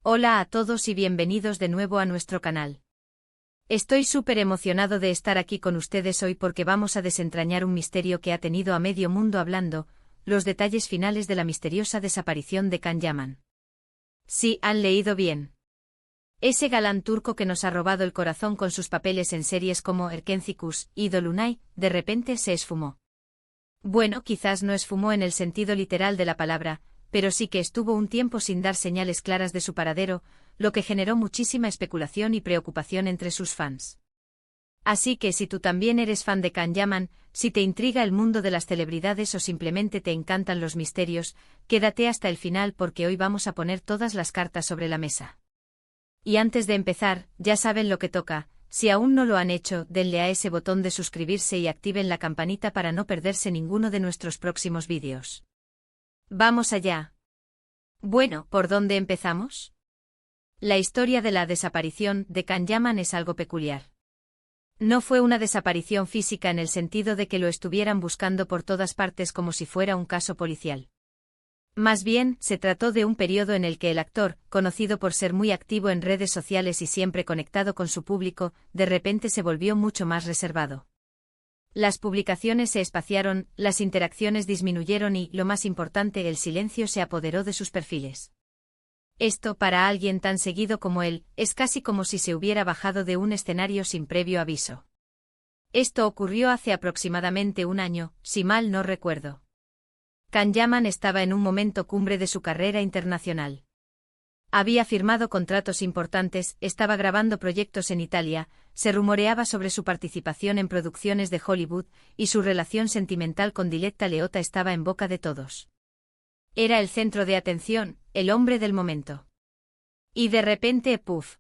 Hola a todos y bienvenidos de nuevo a nuestro canal. Estoy súper emocionado de estar aquí con ustedes hoy porque vamos a desentrañar un misterio que ha tenido a medio mundo hablando, los detalles finales de la misteriosa desaparición de Can Yaman. Sí, han leído bien. Ese galán turco que nos ha robado el corazón con sus papeles en series como Erkencikus y Dolunay, de repente se esfumó. Bueno, quizás no esfumó en el sentido literal de la palabra, pero sí que estuvo un tiempo sin dar señales claras de su paradero, lo que generó muchísima especulación y preocupación entre sus fans. Así que si tú también eres fan de Can Yaman, si te intriga el mundo de las celebridades o simplemente te encantan los misterios, quédate hasta el final porque hoy vamos a poner todas las cartas sobre la mesa. Y antes de empezar, ya saben lo que toca. Si aún no lo han hecho, denle a ese botón de suscribirse y activen la campanita para no perderse ninguno de nuestros próximos vídeos. ¡Vamos allá! Bueno, ¿por dónde empezamos? La historia de la desaparición de Can Yaman es algo peculiar. No fue una desaparición física en el sentido de que lo estuvieran buscando por todas partes como si fuera un caso policial. Más bien, se trató de un periodo en el que el actor, conocido por ser muy activo en redes sociales y siempre conectado con su público, de repente se volvió mucho más reservado. Las publicaciones se espaciaron, las interacciones disminuyeron y, lo más importante, el silencio se apoderó de sus perfiles. Esto, para alguien tan seguido como él, es casi como si se hubiera bajado de un escenario sin previo aviso. Esto ocurrió hace aproximadamente un año, si mal no recuerdo. Can Yaman estaba en un momento cumbre de su carrera internacional. Había firmado contratos importantes, estaba grabando proyectos en Italia, se rumoreaba sobre su participación en producciones de Hollywood, y su relación sentimental con Diletta Leotta estaba en boca de todos. Era el centro de atención, el hombre del momento. Y de repente, ¡puf!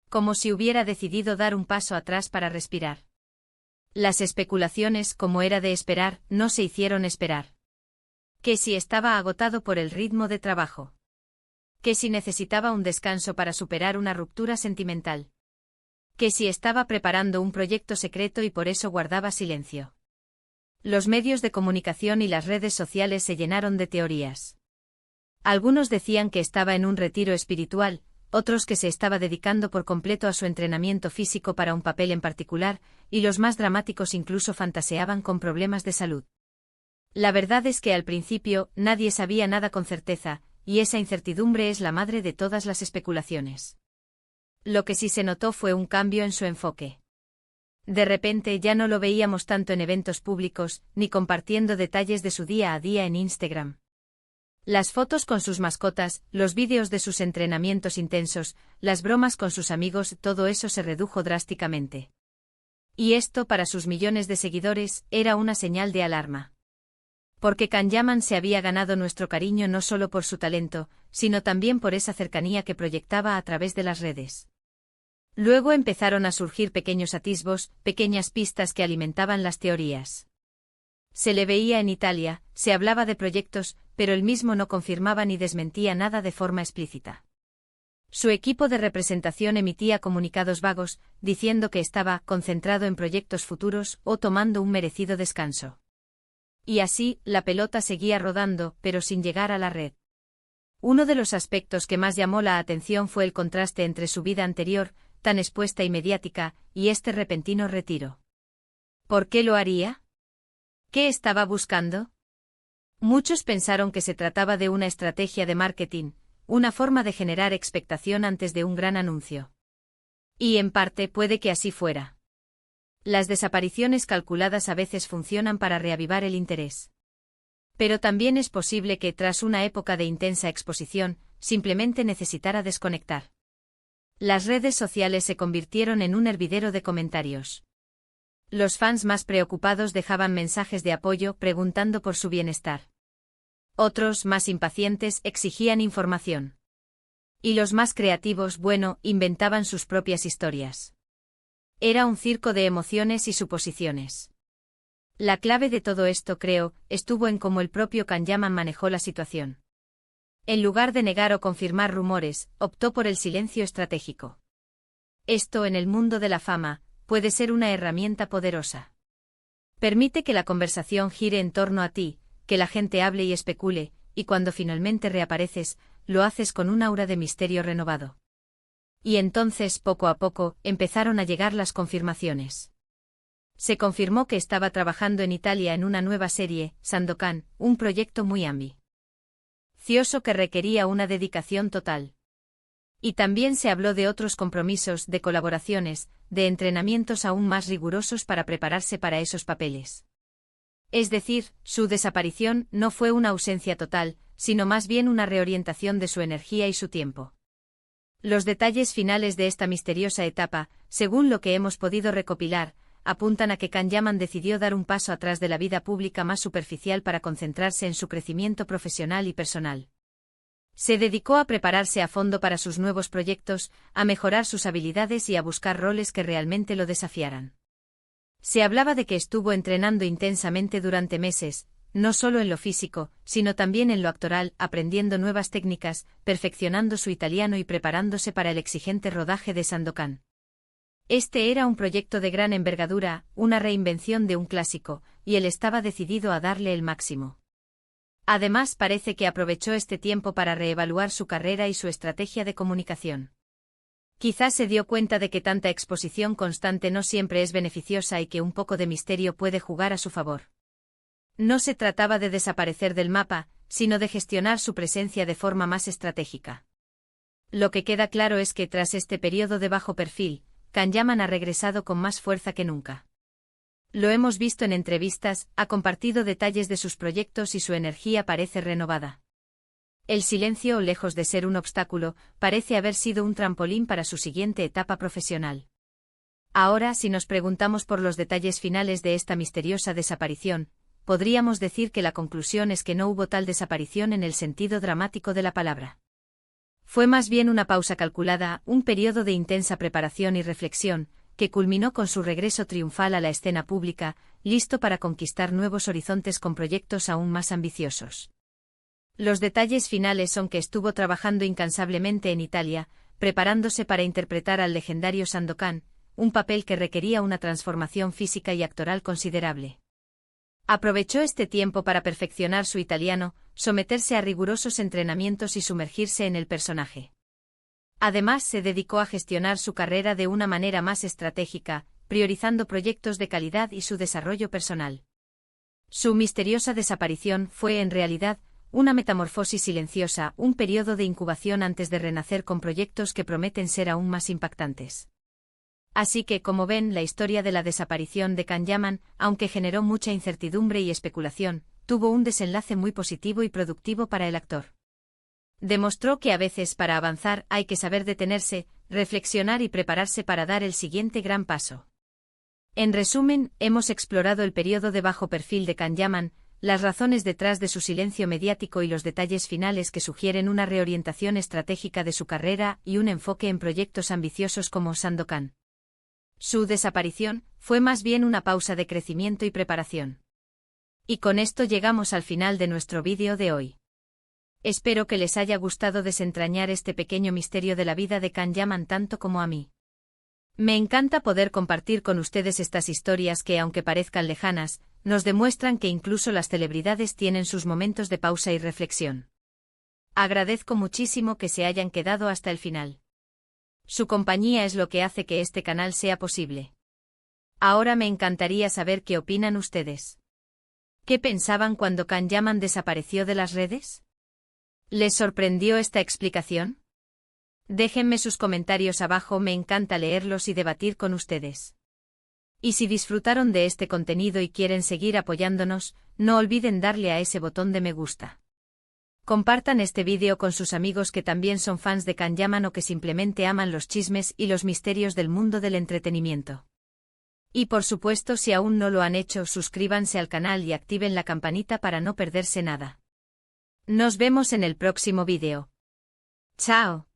Como si hubiera decidido dar un paso atrás para respirar. Las especulaciones, como era de esperar, no se hicieron esperar. Que si estaba agotado por el ritmo de trabajo. Que si necesitaba un descanso para superar una ruptura sentimental. Que si estaba preparando un proyecto secreto y por eso guardaba silencio. Los medios de comunicación y las redes sociales se llenaron de teorías. Algunos decían que estaba en un retiro espiritual, otros que se estaba dedicando por completo a su entrenamiento físico para un papel en particular, y los más dramáticos incluso fantaseaban con problemas de salud. La verdad es que al principio nadie sabía nada con certeza, y esa incertidumbre es la madre de todas las especulaciones. Lo que sí se notó fue un cambio en su enfoque. De repente ya no lo veíamos tanto en eventos públicos, ni compartiendo detalles de su día a día en Instagram. Las fotos con sus mascotas, los vídeos de sus entrenamientos intensos, las bromas con sus amigos, todo eso se redujo drásticamente. Y esto, para sus millones de seguidores, era una señal de alarma. Porque Can Yaman se había ganado nuestro cariño no solo por su talento, sino también por esa cercanía que proyectaba a través de las redes. Luego empezaron a surgir pequeños atisbos, pequeñas pistas que alimentaban las teorías. Se le veía en Italia, se hablaba de proyectos, pero él mismo no confirmaba ni desmentía nada de forma explícita. Su equipo de representación emitía comunicados vagos, diciendo que estaba concentrado en proyectos futuros o tomando un merecido descanso. Y así, la pelota seguía rodando, pero sin llegar a la red. Uno de los aspectos que más llamó la atención fue el contraste entre su vida anterior, tan expuesta y mediática, y este repentino retiro. ¿Por qué lo haría? ¿Qué estaba buscando? Muchos pensaron que se trataba de una estrategia de marketing, una forma de generar expectación antes de un gran anuncio. Y en parte puede que así fuera. Las desapariciones calculadas a veces funcionan para reavivar el interés. Pero también es posible que, tras una época de intensa exposición, simplemente necesitara desconectar. Las redes sociales se convirtieron en un hervidero de comentarios. Los fans más preocupados dejaban mensajes de apoyo preguntando por su bienestar. Otros, más impacientes, exigían información. Y los más creativos, bueno, inventaban sus propias historias. Era un circo de emociones y suposiciones. La clave de todo esto, creo, estuvo en cómo el propio Can Yaman manejó la situación. En lugar de negar o confirmar rumores, optó por el silencio estratégico. Esto, en el mundo de la fama, puede ser una herramienta poderosa. Permite que la conversación gire en torno a ti, que la gente hable y especule, y cuando finalmente reapareces, lo haces con un aura de misterio renovado. Y entonces, poco a poco, empezaron a llegar las confirmaciones. Se confirmó que estaba trabajando en Italia en una nueva serie, Sandokan, un proyecto muy ambicioso que requería una dedicación total. Y también se habló de otros compromisos, de colaboraciones, de entrenamientos aún más rigurosos para prepararse para esos papeles. Es decir, su desaparición no fue una ausencia total, sino más bien una reorientación de su energía y su tiempo. Los detalles finales de esta misteriosa etapa, según lo que hemos podido recopilar, apuntan a que Can Yaman decidió dar un paso atrás de la vida pública más superficial para concentrarse en su crecimiento profesional y personal. Se dedicó a prepararse a fondo para sus nuevos proyectos, a mejorar sus habilidades y a buscar roles que realmente lo desafiaran. Se hablaba de que estuvo entrenando intensamente durante meses, no solo en lo físico, sino también en lo actoral, aprendiendo nuevas técnicas, perfeccionando su italiano y preparándose para el exigente rodaje de Sandokan. Este era un proyecto de gran envergadura, una reinvención de un clásico, y él estaba decidido a darle el máximo. Además, parece que aprovechó este tiempo para reevaluar su carrera y su estrategia de comunicación. Quizás se dio cuenta de que tanta exposición constante no siempre es beneficiosa y que un poco de misterio puede jugar a su favor. No se trataba de desaparecer del mapa, sino de gestionar su presencia de forma más estratégica. Lo que queda claro es que tras este periodo de bajo perfil, Can Yaman ha regresado con más fuerza que nunca. Lo hemos visto en entrevistas, ha compartido detalles de sus proyectos y su energía parece renovada. El silencio, lejos de ser un obstáculo, parece haber sido un trampolín para su siguiente etapa profesional. Ahora, si nos preguntamos por los detalles finales de esta misteriosa desaparición, podríamos decir que la conclusión es que no hubo tal desaparición en el sentido dramático de la palabra. Fue más bien una pausa calculada, un periodo de intensa preparación y reflexión, que culminó con su regreso triunfal a la escena pública, listo para conquistar nuevos horizontes con proyectos aún más ambiciosos. Los detalles finales son que estuvo trabajando incansablemente en Italia, preparándose para interpretar al legendario Sandokan, un papel que requería una transformación física y actoral considerable. Aprovechó este tiempo para perfeccionar su italiano, someterse a rigurosos entrenamientos y sumergirse en el personaje. Además, se dedicó a gestionar su carrera de una manera más estratégica, priorizando proyectos de calidad y su desarrollo personal. Su misteriosa desaparición fue, en realidad, una metamorfosis silenciosa, un periodo de incubación antes de renacer con proyectos que prometen ser aún más impactantes. Así que, como ven, la historia de la desaparición de Can Yaman, aunque generó mucha incertidumbre y especulación, tuvo un desenlace muy positivo y productivo para el actor. Demostró que a veces para avanzar hay que saber detenerse, reflexionar y prepararse para dar el siguiente gran paso. En resumen, hemos explorado el periodo de bajo perfil de Can Yaman, las razones detrás de su silencio mediático y los detalles finales que sugieren una reorientación estratégica de su carrera y un enfoque en proyectos ambiciosos como Sandokan. Su desaparición fue más bien una pausa de crecimiento y preparación. Y con esto llegamos al final de nuestro vídeo de hoy. Espero que les haya gustado desentrañar este pequeño misterio de la vida de Can Yaman tanto como a mí. Me encanta poder compartir con ustedes estas historias que, aunque parezcan lejanas, nos demuestran que incluso las celebridades tienen sus momentos de pausa y reflexión. Agradezco muchísimo que se hayan quedado hasta el final. Su compañía es lo que hace que este canal sea posible. Ahora me encantaría saber qué opinan ustedes. ¿Qué pensaban cuando Can Yaman desapareció de las redes? ¿Les sorprendió esta explicación? Déjenme sus comentarios abajo, me encanta leerlos y debatir con ustedes. Y si disfrutaron de este contenido y quieren seguir apoyándonos, no olviden darle a ese botón de me gusta. Compartan este vídeo con sus amigos que también son fans de Can Yaman o que simplemente aman los chismes y los misterios del mundo del entretenimiento. Y por supuesto, si aún no lo han hecho, suscríbanse al canal y activen la campanita para no perderse nada. Nos vemos en el próximo vídeo. ¡Chao!